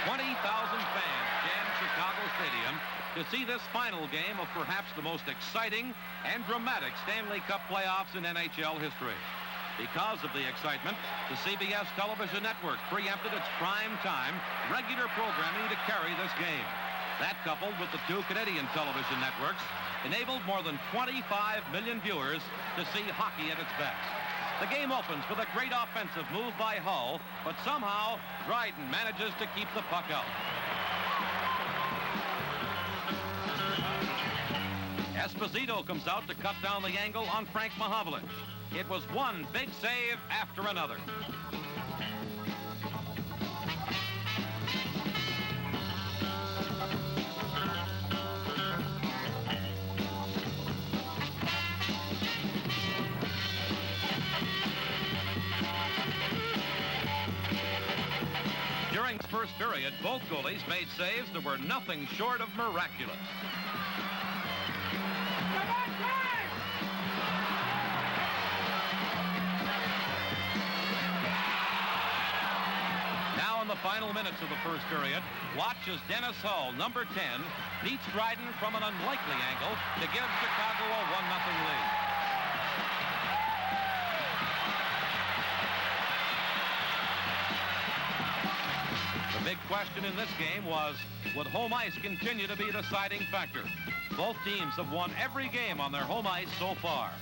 20,000 fans jammed Chicago Stadium to see this final game of perhaps the most exciting and dramatic Stanley Cup playoffs in NHL history. Because of the excitement, the CBS television network preempted its prime time regular programming to carry this game. That, coupled with the two Canadian television networks, enabled more than 25 million viewers to see hockey at its best. The game opens with a great offensive move by Hull, but somehow Dryden manages to keep the puck out. Esposito comes out to cut down the angle on Frank Mahovlich. It was one big save after another. During the first period, both goalies made saves that were nothing short of miraculous. Now in the final minutes of the first period, watch as Dennis Hull, number 10, beats Dryden from an unlikely angle to give Chicago a 1-0 lead. The big question in this game was, would home ice continue to be the deciding factor? Both teams have won every game on their home ice so far.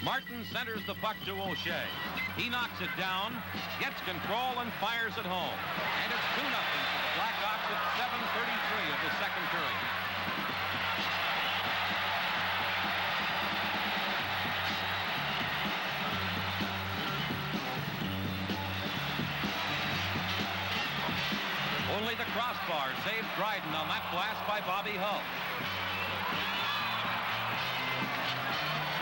Martin centers the puck to O'Shea. He knocks it down, gets control, and fires it home. And it's 2-0 for the Blackhawks at 7:33 of the second period. Only the crossbar saved Dryden on that blast by Bobby Hull.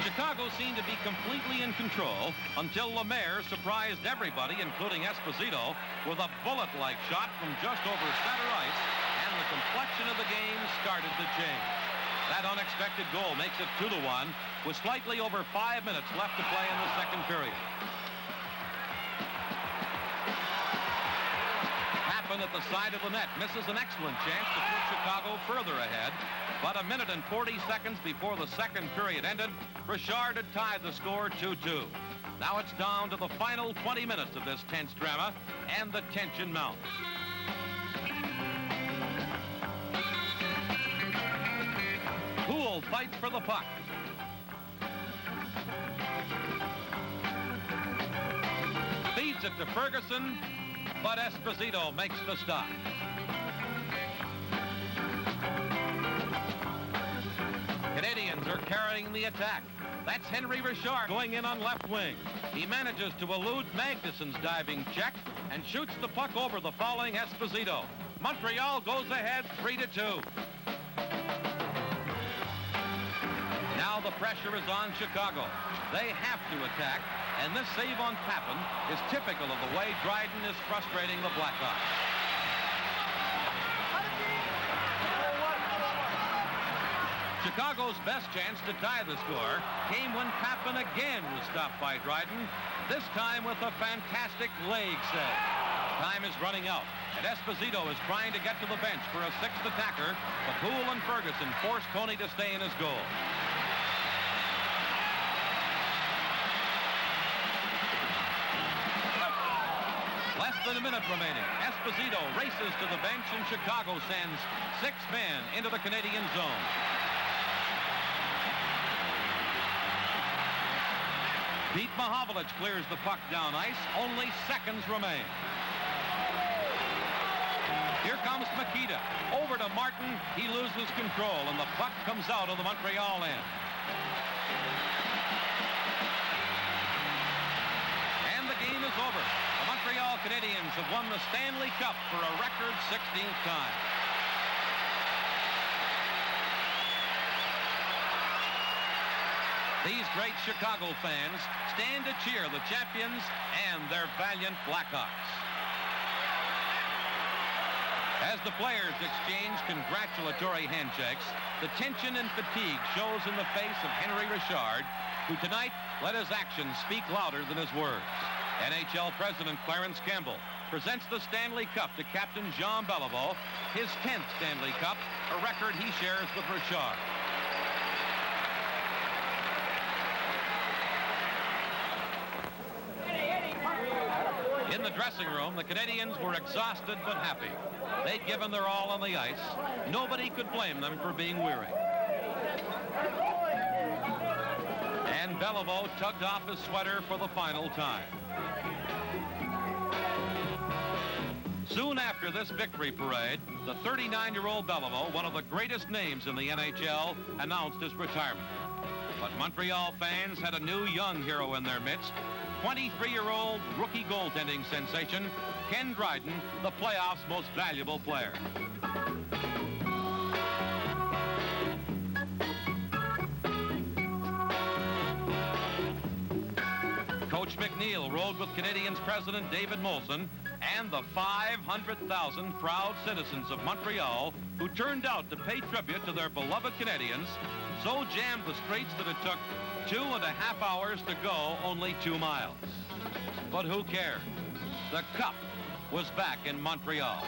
Chicago seemed to be completely in control until Lemaire surprised everybody, including Esposito, with a bullet-like shot from just over center ice, and the complexion of the game started to change. That unexpected goal makes it 2-1, with slightly over 5 minutes left to play in the second period. At the side of the net misses an excellent chance to put Chicago further ahead, but a minute and 40 seconds before the second period ended, Richard had tied the score 2-2. Now it's down to the final 20 minutes of this tense drama, and the tension mounts. Poole fights for the puck. Feeds it to Ferguson, but Esposito makes the stop. Canadians are carrying the attack. That's Henry Richard going in on left wing. He manages to elude Magnuson's diving check and shoots the puck over the falling Esposito. Montreal goes ahead 3-2. Now the pressure is on Chicago. They have to attack. And this save on Pappen is typical of the way Dryden is frustrating the Blackhawks. Chicago's best chance to tie the score came when Pappen again was stopped by Dryden, this time with a fantastic leg save. Time is running out, and Esposito is trying to get to the bench for a sixth attacker, but Poole and Ferguson force Coney to stay in his goal. Less than a minute remaining. Esposito races to the bench, and Chicago sends 6 men into the Canadian zone. Pete Mahovlich clears the puck down ice. Only seconds remain. Here comes Makita. Over to Martin. He loses control, and the puck comes out of the Montreal end. And the game is over. The Montreal Canadiens have won the Stanley Cup for a record 16th time. These great Chicago fans stand to cheer the champions and their valiant Blackhawks. As the players exchange congratulatory handshakes, the tension and fatigue shows in the face of Henry Richard, who tonight let his actions speak louder than his words. NHL President Clarence Campbell presents the Stanley Cup to Captain Jean Beliveau, his 10th Stanley Cup, a record he shares with Richard. In the dressing room, the Canadiens were exhausted but happy. They'd given their all on the ice. Nobody could blame them for being weary. And Beliveau tugged off his sweater for the final time. Soon after this victory parade, the 39-year-old Beliveau, one of the greatest names in the NHL, announced his retirement. But Montreal fans had a new young hero in their midst, 23-year-old rookie goaltending sensation, Ken Dryden, the playoffs' most valuable player. Coach McNeil rode with Canadiens president David Molson and the 500,000 proud citizens of Montreal who turned out to pay tribute to their beloved Canadiens, so jammed the streets that it took 2.5 hours to go only 2 miles. But who cared? The Cup was back in Montreal.